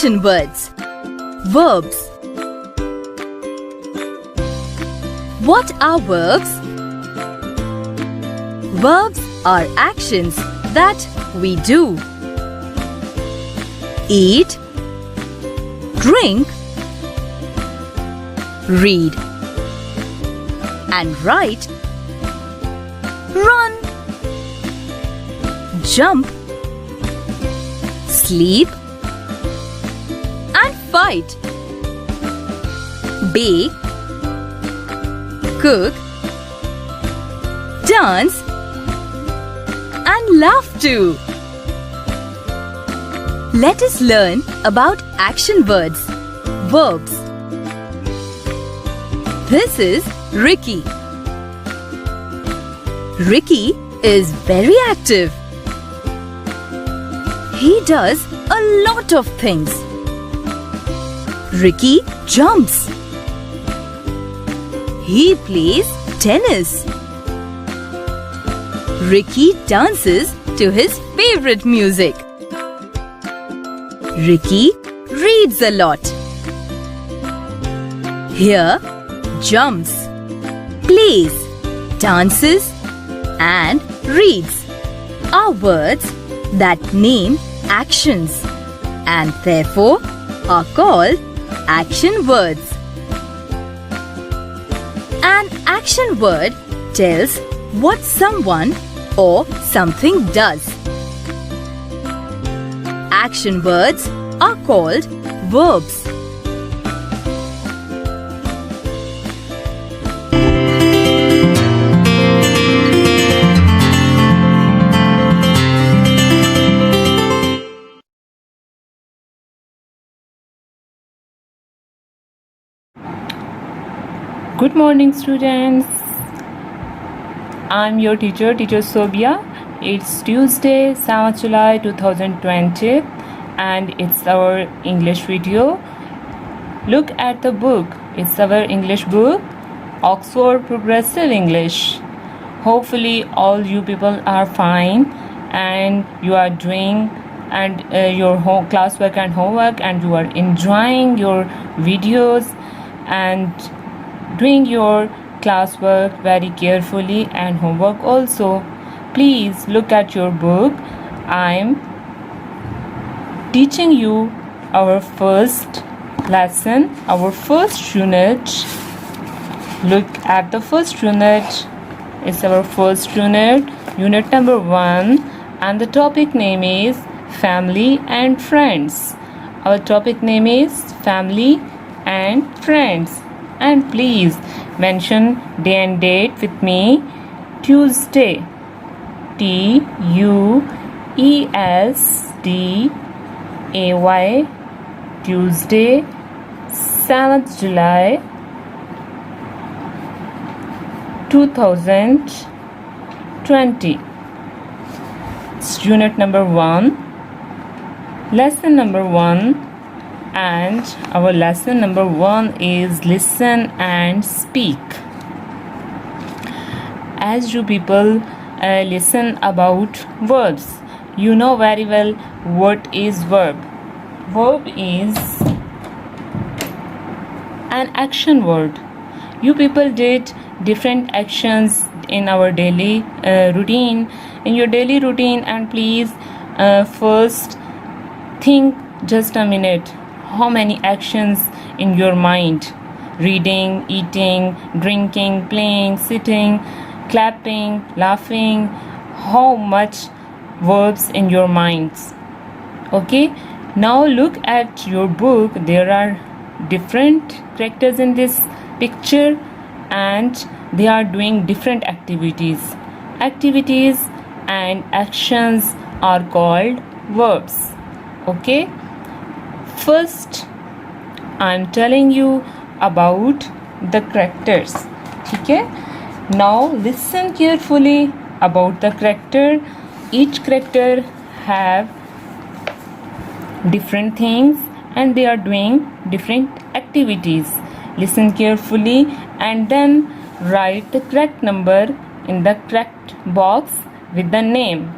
action words. Verbs. What are verbs? Verbs are actions that we do. Eat, drink, read, and write, run, jump, sleep, and fight. Bake, cook, dance, and laugh too. Let us learn about action words, verbs. This is Ricky. Ricky is very active. He does a lot of things. Ricky jumps. He plays tennis. Ricky dances to his favorite music. Ricky reads a lot. Here, jumps, plays, dances, and reads are words that name actions and therefore are called action words. An action word tells what someone or something does. Action words are called verbs. Good morning, students. I'm your teacher Sobia. It's Tuesday, 7th July 2020, and it's our English video. Look at the book. It's our English book, Oxford Progressive English. Hopefully, all you people are fine and you are doing your classwork and homework, and you are enjoying your videos and doing your classwork very carefully and homework also. Please look at your book. I'm teaching you our first lesson, our first unit. Look at the first unit. It's our first unit, unit number 1, and the topic name is Family and Friends. Our topic name is Family and Friends. And please mention day and date with me. Tuesday, Tuesday, Tuesday, 7th July 2020. It's unit number 1, lesson number 1. And our lesson number 1 is listen and speak. As you people listen about verbs, you know very well what is verb. Verb is an action word. You people did different actions in our daily routine, and please first think just a minute. How many actions in your mind? Reading, eating, drinking, playing, sitting, clapping, laughing. How much verbs in your minds? Okay, now look at your book. There are different characters in this picture and they are doing different activities. Activities and actions are called verbs. Okay, first I'm telling you about the characters. Okay, now listen carefully about the character. Each character have different things and they are doing different activities. Listen carefully and then write the correct number in the correct box with the name.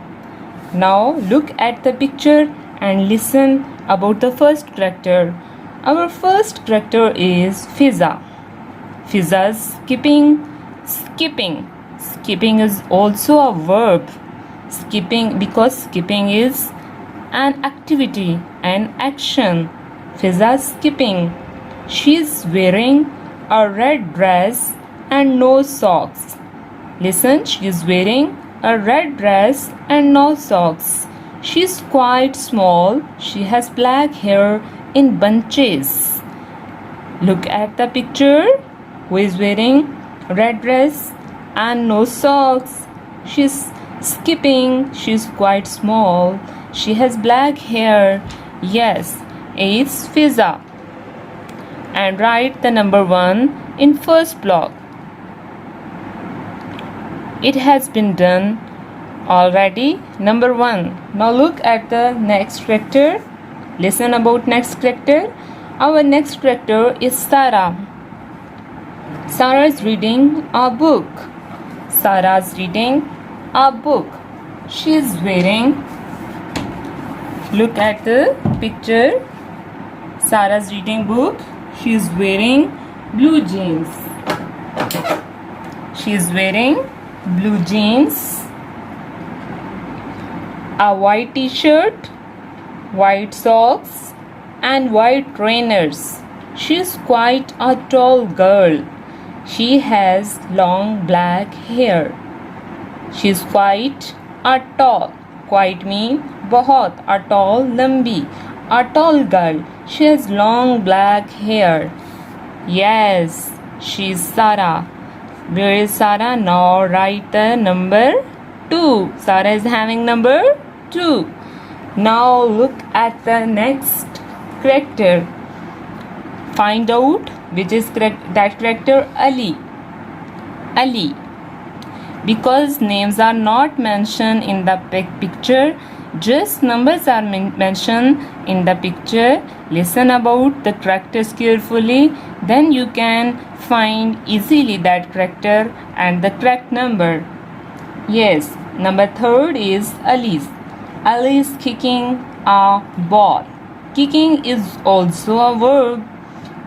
Now look at the picture and listen about the first character. Our first character is Fiza. Fiza's skipping. Skipping is also a verb. Skipping, because skipping is an activity, an action. Fiza's skipping. She's wearing a red dress and no socks. Listen, she's wearing a red dress and no socks. She's quite small. She has black hair in bunches. Look at the picture. Who is wearing red dress and no socks? She's skipping. She's quite small. She has black hair. Yes, it's Fiza. And write the number 1 in first block. It has been done already. Number 1. Now look at the next character. Listen about next character. Our next character is Sarah. Sarah is reading a book. Sarah's reading a book. She is wearing, look at the picture. Sarah's reading book. She is wearing blue jeans. She is wearing blue jeans, a white t-shirt, white socks and white trainers. She is quite a tall girl. She has long black hair. She is quite a tall. Quite mean बहुत, a tall, लंबी, a tall girl. She has long black hair. Yes, she is Sarah. Where is Sarah? Now write the number 2. Sarah is having number 2. Now look at the next character. Find out which is that character. Ali. Ali. Because names are not mentioned in the picture, just numbers are mentioned in the picture. Listen about the characters carefully, then you can find easily that character and the correct number. Yes, number 3 is Alice. Alice is kicking a ball. Kicking is also a verb.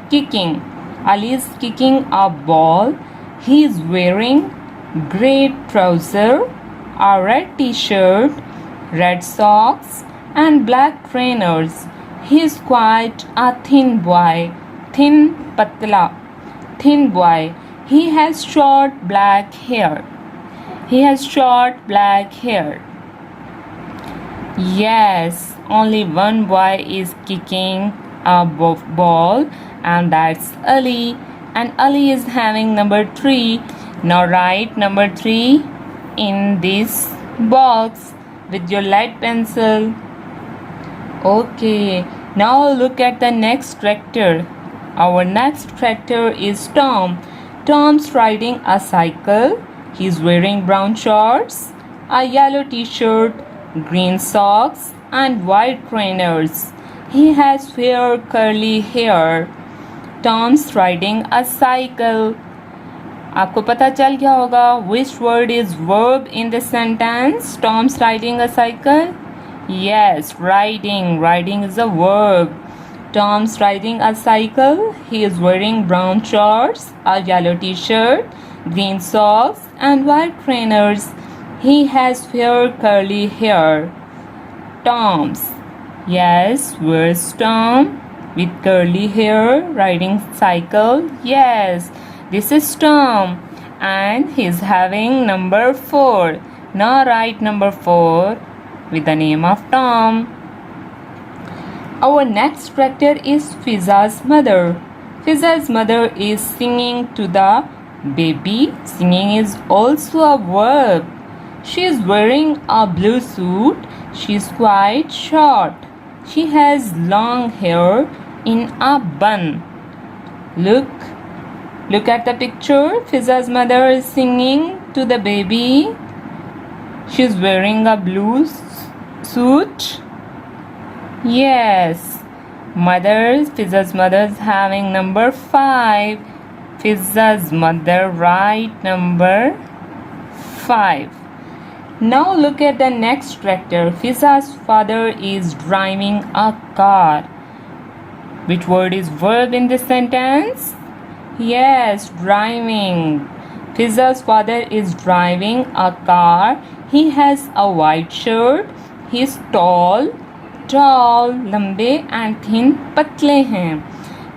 Kicking. Ali is kicking a ball. He is wearing grey trouser, a red t-shirt, red socks and black trainers. He is quite a thin boy. Thin, patla. Thin boy. He has short black hair. He has short black hair. Yes, only one boy is kicking a ball, and that's Ali. And Ali is having number 3. Now write number 3 in this box with your light pencil. Okay, now look at the next character. Our next character is Tom. Tom's riding a cycle. He's wearing brown shorts, a yellow t-shirt, green socks and white trainers. He has fair curly hair. Tom's riding a cycle. आपको पता चल गया होगा which word is verb in the sentence? Tom's riding a cycle. Yes, riding. Riding is a verb. Tom's riding a cycle. He is wearing brown shorts, a yellow t-shirt, green socks and white trainers. He has fair curly hair. Tom's. Yes, where's Tom? With curly hair, riding cycle. Yes, this is Tom. And he's having number 4. Now write number 4 with the name of Tom. Our next character is Fiza's mother. Fiza's mother is singing to the baby. Singing is also a verb. She is wearing a blue suit. She is quite short. She has long hair in a bun. Look at the picture. Fiza's mother is singing to the baby. She is wearing a blue suit. Yes, Fiza's mother is having number 5. Fiza's mother, write number 5. Now look at the next character. Fiza's father is driving a car. Which word is verb in this sentence? Yes, driving. Fiza's father is driving a car. He has a white shirt. He is tall, लंबे and thin, पतले हैं.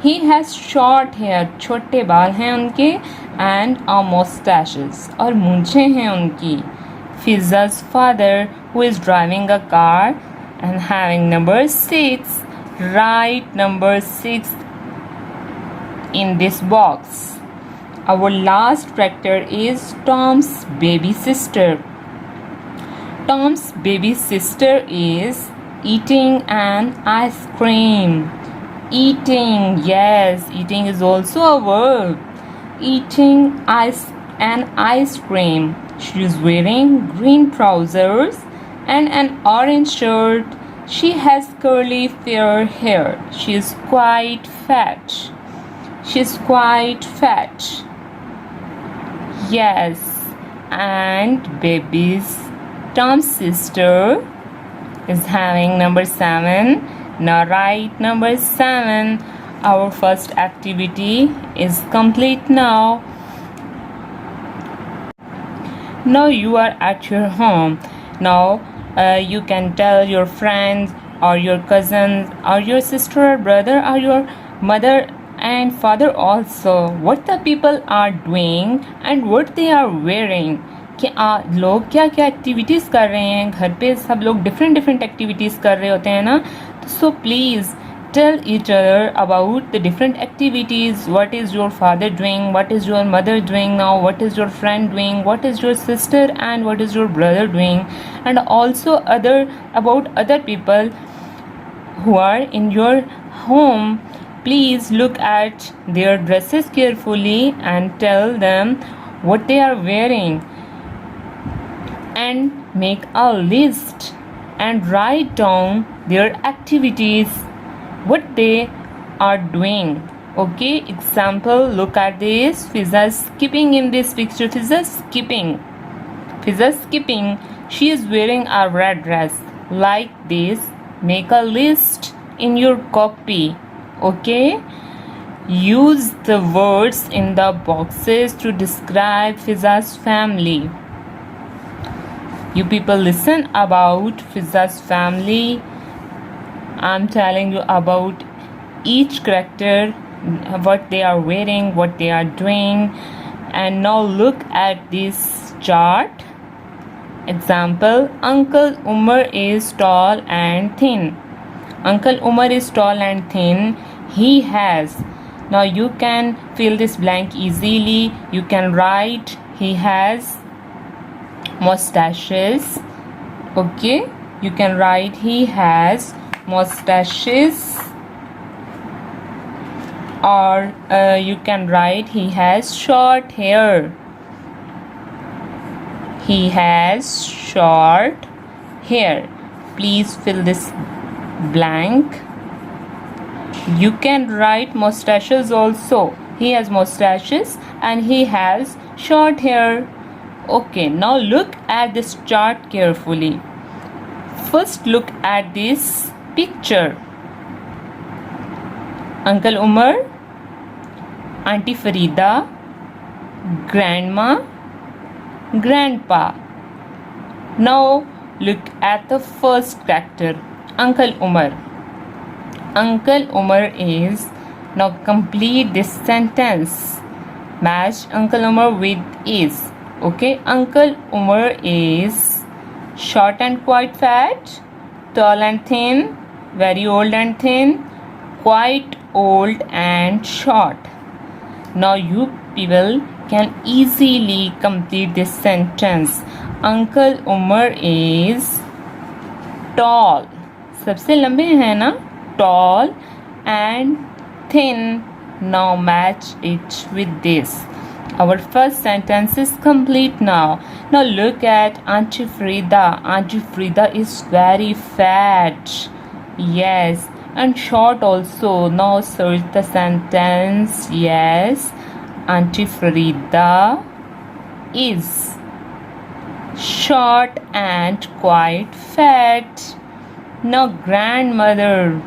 He has short hair, छोटे बाल हैं उनके, and a mustaches, और मूंछें हैं उनकी. Fiza's father, who is driving a car and having number 6, write number 6 in this box. Our last character is Tom's baby sister. Tom's baby sister is eating an ice cream. Eating, yes, eating is also a verb. Eating an ice cream. She is wearing green trousers and an orange shirt. She has curly fair hair. She is quite fat. She is quite fat. Yes, and baby's Tom's sister is having number 7. Now write number 7. Our first activity is complete now. Now you are at your home. Now you can tell your friends or your cousins or your sister or brother or your mother and father also what the people are doing and what they are wearing. कि लोग क्या क्या activities कर रहे हैं घर पे. सब लोग डिफरेंट एक्टिविटीज़ कर रहे होते हैं ना. So please tell each other about the different activities. What is your father doing? What is your mother doing now? What is your friend doing? What is your sister and what is your brother doing? And also about other people who are in your home. Please look at their dresses carefully and tell them what they are wearing, and make a list and write down their activities, what they are doing. Okay, example, look at this. Fiza is skipping in this picture. Fiza is skipping. She is wearing a red dress. Like this, make a list in your copy. Okay, use the words in the boxes to describe Fiza's family. You people listen about Fiza's family. I'm telling you about each character, what they are wearing, what they are doing. And now look at this chart. Example, Uncle Umar is tall and thin. Uncle Umar is tall and thin. He has. Now you can fill this blank easily. You can write he has mustaches. Okay, you can write he has mustaches, or you can write he has short hair. He has short hair. Please fill this blank. You can write mustaches also. He has mustaches and he has short hair. Okay, now look at this chart carefully. First look at this picture. Uncle Umar, Auntie Farida, Grandma, Grandpa. Now look at the first character, Uncle Umar. Uncle Umar is. Now complete this sentence. Match Uncle Umar with is. Okay, Uncle Umar is short and quite fat, tall and thin, very old and thin, quite old and short. Now you people can easily complete this sentence. Uncle Umar is tall. सबसे लंबे हैं ना? Tall and thin. Now match it with this. Our first sentence is complete now. Now look at Auntie Frida. Auntie Frida is very fat. Yes, and short also. Now search the sentence. Yes, Auntie Frida is. short and quite fat. Now grandmother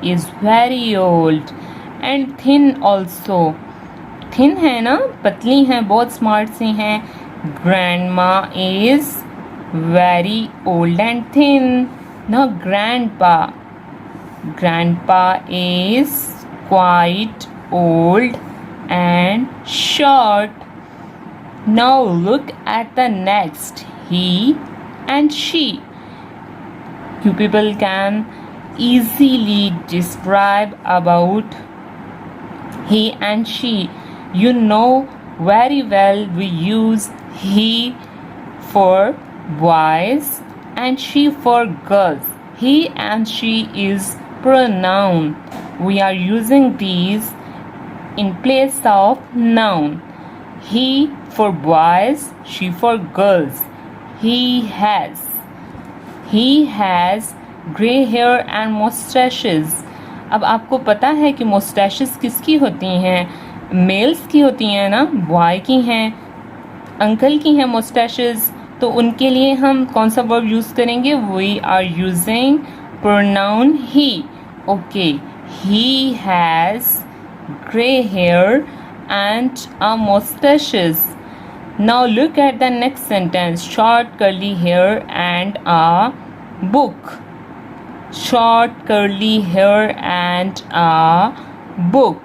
is very old and thin also. Thin है ना, पतली हैं, बहुत smart सी हैं. Grandma is very old and thin. Now grandpa is quite old and short. Now look at the next, he and she. You people can easily describe about he and she. You know very well we use he for boys and she for girls. He and she is pronoun. We are using these in place of noun. He for boys, she for girls. He has grey hair and mustaches. अब आपको पता है कि mustaches किसकी होती हैं? Mails की होती हैं ना, बॉय की हैं, अंकल की हैं mustaches. तो उनके लिए हम कौन सा वर्ब यूज़ करेंगे? We are using pronoun he. Okay, he has grey hair and mustaches. Now look at the next sentence. Short curly hair and a book. Short curly hair and a book.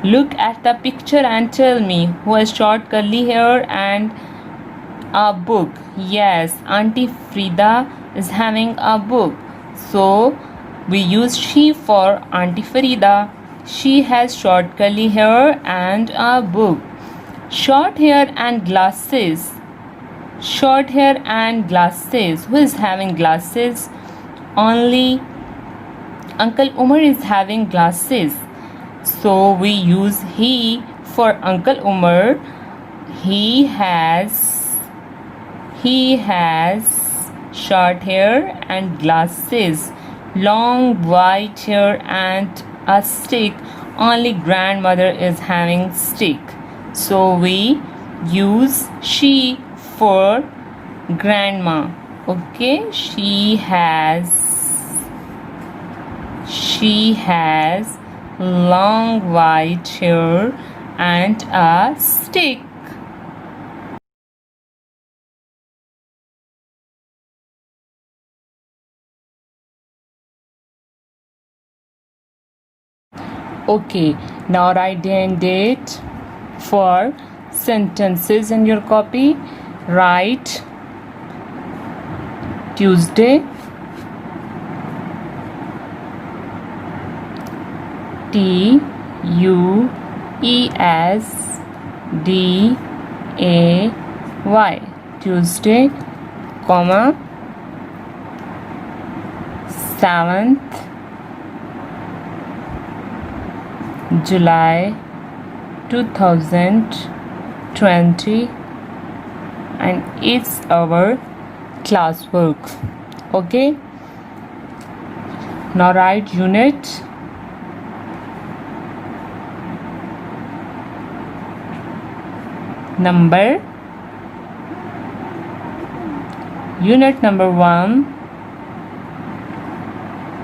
Look at the picture and tell me who has short curly hair and a book. Yes, Auntie Frida is having a book. So we use she for Auntie Frida. She has short curly hair and a book. Short hair and glasses. Short hair and glasses. Who is having glasses? Only Uncle Umar is having glasses. So we use he for Uncle Umar. He has short hair and glasses, long white hair and a stick. Only grandmother is having stick. So we use she for grandma. Okay, she has long white hair and a stick. Okay, now write day and date for sentences in your copy. Write Tuesday, Tuesday, Tuesday, comma, 7th July 2020, and it's our classwork. Okay, now write unit, number, unit number 1,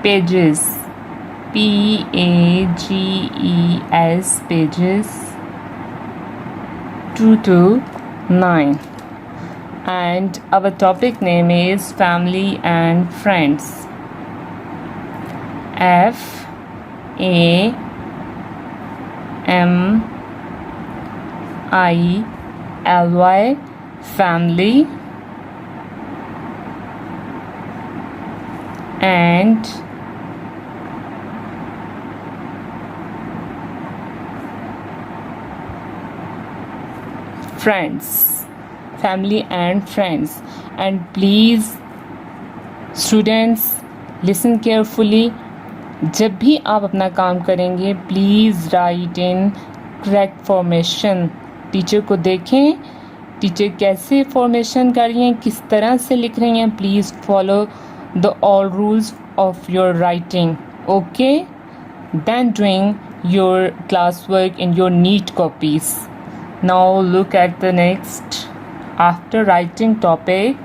pages, pages, pages 2 to 9, and our topic name is family and friends. FAMILY, family, and friends, family and friends. And please students listen carefully. जब भी आप अपना काम करेंगे please write in correct formation. Teacher को देखें, teacher कैसे formation कर रही हैं, किस तरह से लिख रही हैं. Please follow the all rules of your writing. Okay, then doing your classwork in your neat copies. Now look at the next. After writing topic,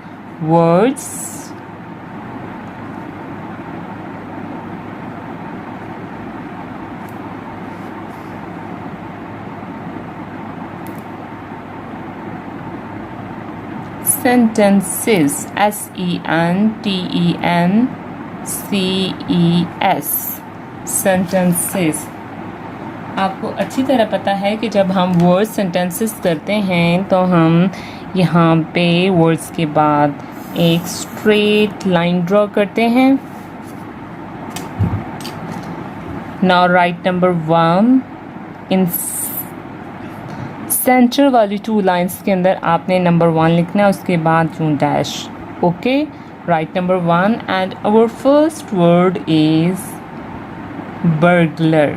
words, sentences, sentences, sentences. आपको अच्छी तरह पता है कि जब हम वर्ड सेंटेंसेस करते हैं तो हम यहाँ पे वर्ड्स के बाद एक स्ट्रेट लाइन ड्रॉ करते हैं. Now right number 1. इन सेंटर वाली 2 लाइंस के अंदर आपने नंबर 1 लिखना है, उसके बाद यूं dash. Okay, right number 1 and our first word is burglar.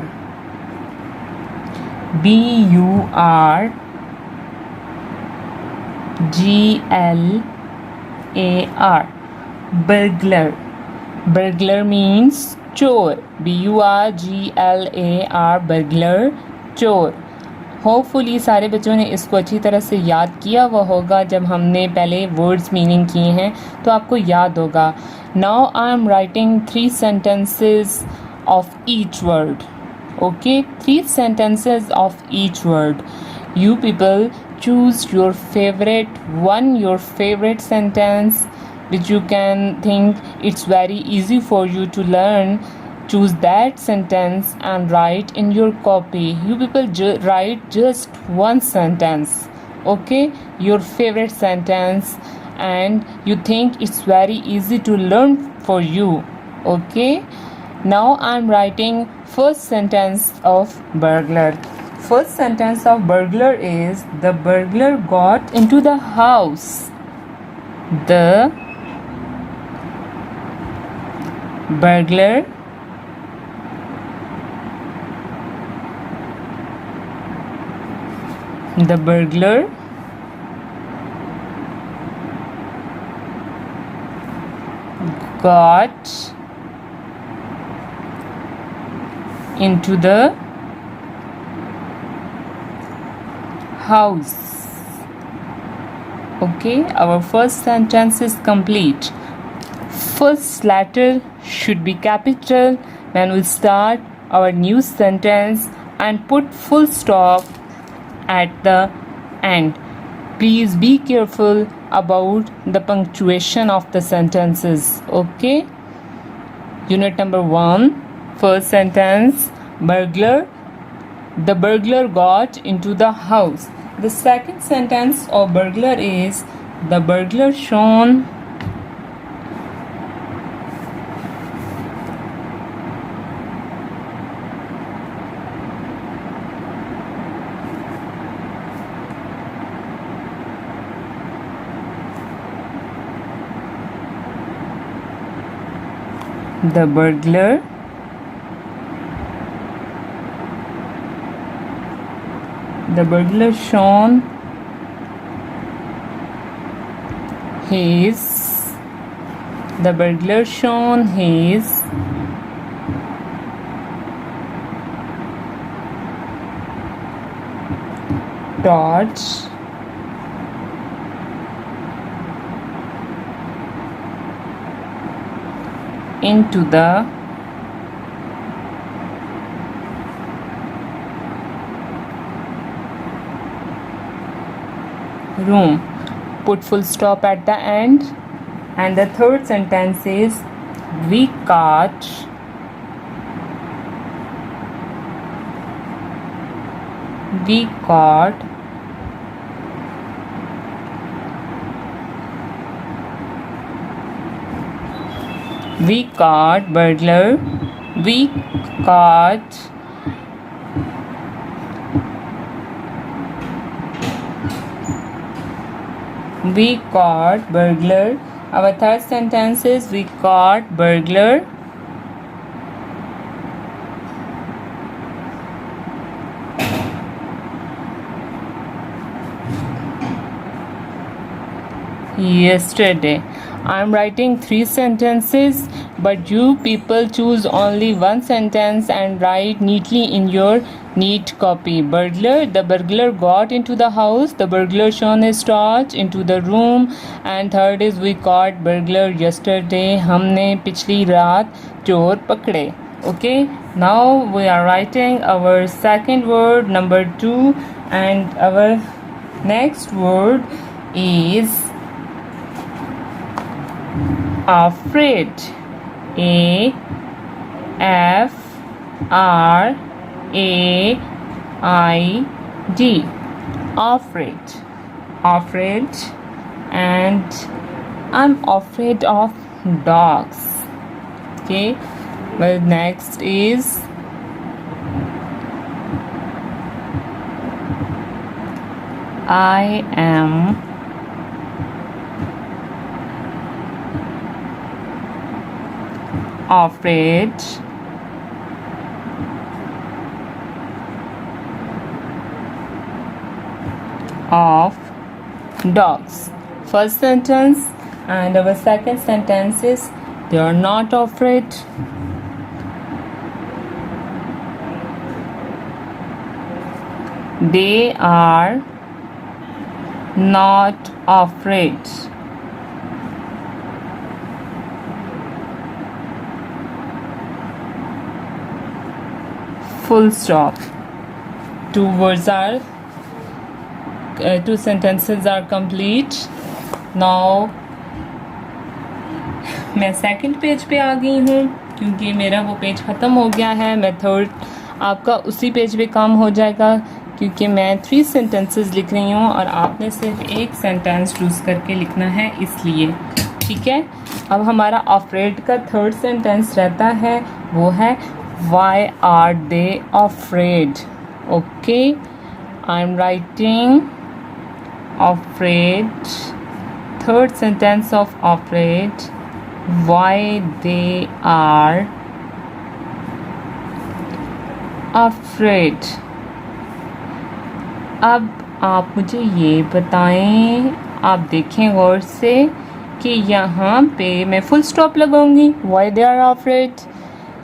BURGLAR. Burglar. Burglar means चोर. BURGLAR. burglar, चोर. होपफुली सारे बच्चों ने इसको अच्छी तरह से याद किया हुआ होगा. जब हमने पहले वर्ड्स मीनिंग किए हैं तो आपको याद होगा. Now I am writing 3 sentences of each word. Okay, 3 sentences of each word. You people choose your favorite sentence which you can think it's very easy for you to learn. Choose that sentence and write in your copy. You people write just one sentence. Okay, your favorite sentence, and you think it's very easy to learn for you. Okay, now I'm writing first sentence of burglar. First sentence of burglar is: the burglar got into the house. The burglar got into the house. Okay, our first sentence is complete. First letter should be capital when we start our new sentence, and put full stop at the end. Please be careful about the punctuation of the sentences. Okay, unit number 1. First sentence, burglar. The burglar got into the house. The second sentence of burglar is: the burglar shone the burglar shone his torch into the room. Put full stop at the end. And the third sentence is: we caught burglar. We caught burglar. Our third sentence is: we caught burglar. Yesterday. I'm writing 3 sentences, but you people choose only one sentence and write neatly in your neat copy. Burglar. The burglar got into the house. The burglar shone his torch into the room. And third is we caught burglar yesterday. हमने पिछली रात चोर पकड़े. Okay, now we are writing our second word, number 2, and our next word is afraid. A F R A I D. Afraid. Afraid. And I'm afraid of dogs. Okay. Well, next is I am afraid of dogs. First sentence, and our second sentence is they are not afraid. They are not afraid. Full stop. Two sentences are complete. Now मैं second page पे आ गई हूँ क्योंकि मेरा वो page ख़त्म हो गया है. मैं थर्ड आपका उसी पेज पे काम हो जाएगा क्योंकि मैं 3 सेंटेंसेस लिख रही हूँ और आपने सिर्फ एक सेंटेंस चूज़ करके लिखना है, इसलिए. ठीक है. अब हमारा अफ्रेड का थर्ड सेंटेंस रहता है, वो है why are they afraid. Okay, I am writing afraid. Third sentence of afraid, why they are afraid. अब आप मुझे ये बताएं, आप देखें गौर से कि यहाँ पे मैं फुल स्टॉप लगाऊंगी वाई दे आर अफ्रेड?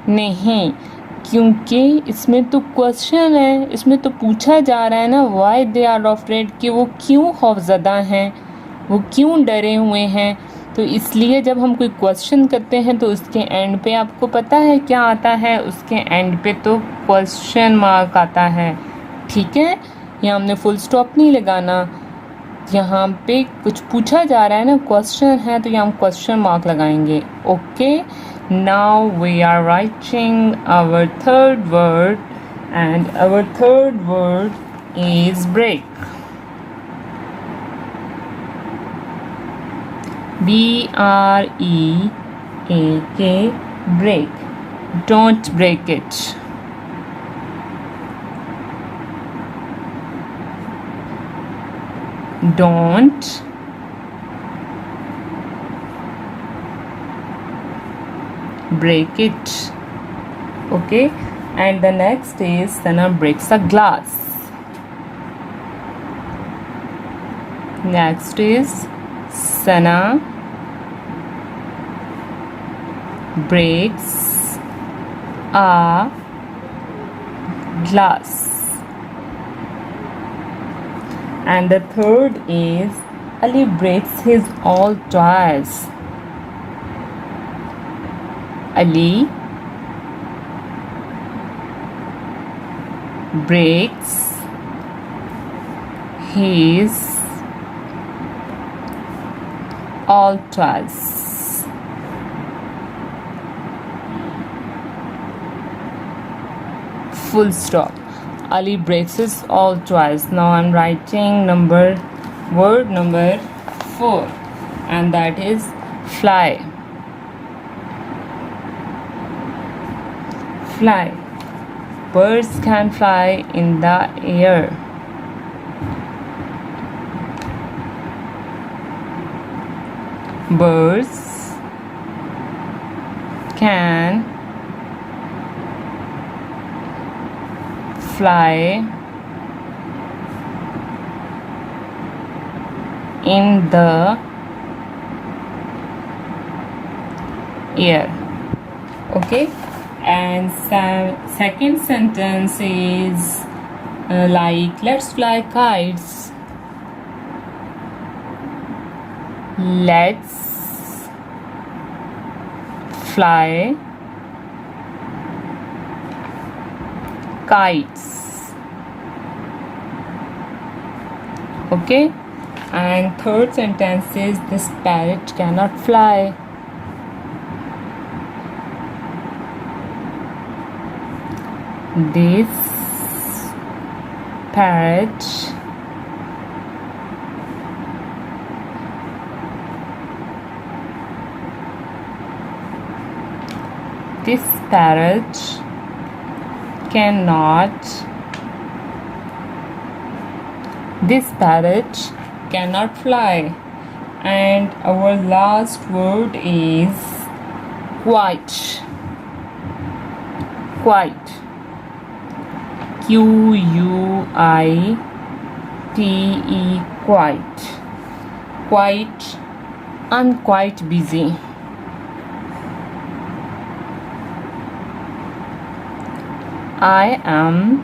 नहीं, क्योंकि इसमें तो क्वेश्चन है, इसमें तो पूछा जा रहा है ना वाई दे आर अफ्रेड, कि वो क्यों खौफज़दा हैं, वो क्यों डरे हुए हैं. तो इसलिए जब हम कोई क्वेश्चन करते हैं तो उसके एंड पे आपको पता है क्या आता है, उसके एंड पे तो क्वेश्चन मार्क आता है. ठीक है, यहाँ हमने फुल स्टॉप नहीं लगाना. यहाँ पे कुछ पूछा जा रहा है ना, क्वेश्चन है, तो यहाँ हम क्वेश्चन मार्क लगाएंगे. Okay, now we are writing our third word, and our third word is break. BREAK, break. Don't break it. Don't break it. Okay, and the next is Sana breaks a glass. Next is Sana breaks a glass. And the third is Ali breaks his all toys. Ali breaks his all toys. Full stop. Ali breaks his all toys. Now I'm writing word number 4, and that is fly. Fly. Birds can fly in the air. Birds can fly in the air. Okay, and second sentence is like let's fly kites. Let's fly kites. Okay, and third sentence is this parrot cannot fly. This parrot cannot fly. And our last word is quite. Q-U-I-T-E, quite. I'm quite busy. I am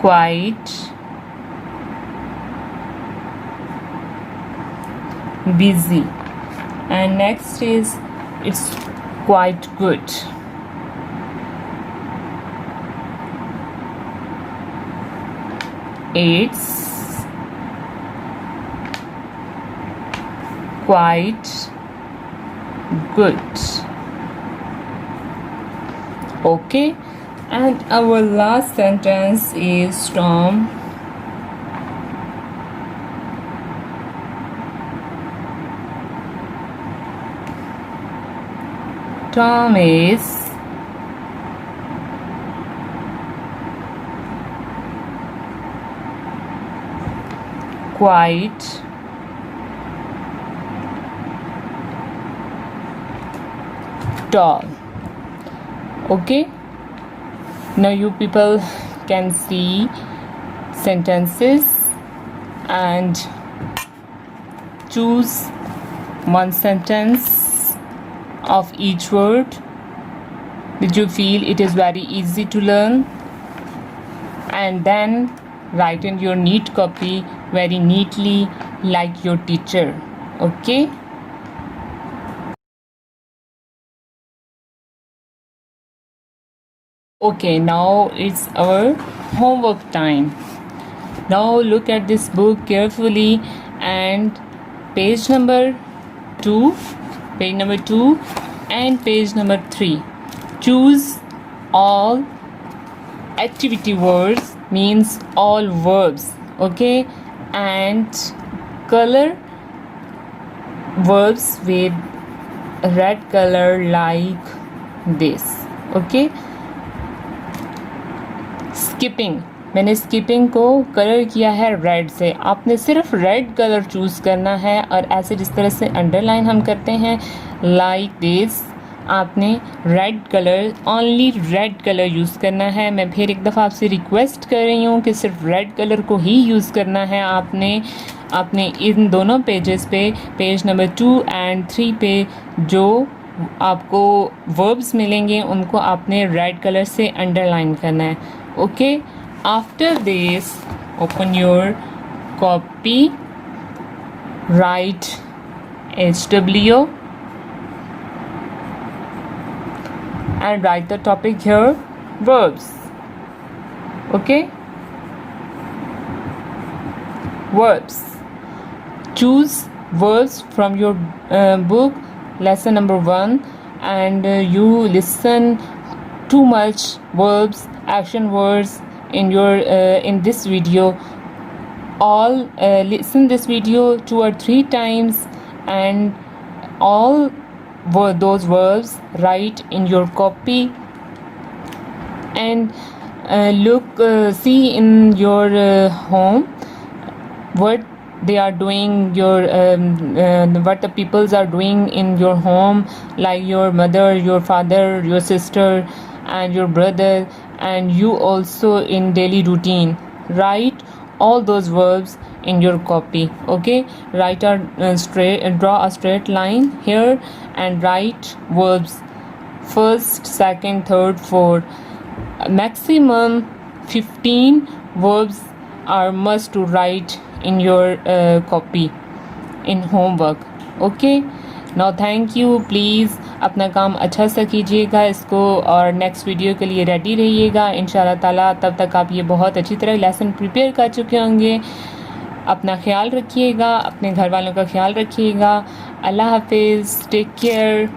quite busy. And next is it's quite good. It's quite good. Okay, and our last sentence is Tom is quite tall. Okay, now you people can see sentences and choose one sentence of each word. Did you feel it is very easy to learn? And then write in your neat copy very neatly like your teacher. Okay. Okay, now it's our homework time. Now look at this book carefully and page number 2 and page number 3. Choose all activity words, means all verbs. Okay, and color verbs with red color like this. Okay, skipping, मैंने skipping को colour किया है red से. आपने सिर्फ red colour choose करना है और ऐसे जिस तरह से अंडरलाइन हम करते हैं लाइक दिस, आपने red colour, only red colour use करना है. मैं फिर एक दफ़ा आपसे रिक्वेस्ट कर रही हूँ कि सिर्फ रेड कलर को ही यूज़ करना है. आपने इन दोनों पेजेस पे, पेज नंबर 2 एंड 3 पे जो आपको वर्ब्स मिलेंगे उनको आपने रेड कलर से अंडरलाइन करना है. Okay, after this open your copy, write HW and write the topic here, verbs. Okay, verbs. Choose verbs from your book, lesson number 1, and you listen too much verbs, action words in your in this video. All listen this video 2 or 3 times and all those verbs write in your copy and look see in your home what they are doing, your what the peoples are doing in your home, like your mother, your father, your sister and your brother, and you also in daily routine. Write all those verbs in your copy. Okay, draw a straight line here and write verbs first, second, third, fourth. Maximum 15 verbs are must to write in your copy in homework. Okay, now thank you. Please अपना काम अच्छा सा कीजिएगा इसको, और next video के लिए ready रहिएगा इंशाल्लाह ताला। तब तक आप ये बहुत अच्छी तरह लेसन प्रिपेयर कर चुके होंगे। अपना ख्याल रखिएगा, अपने घर वालों का ख्याल रखिएगा। अल्लाह हाफिज़, टेक केयर।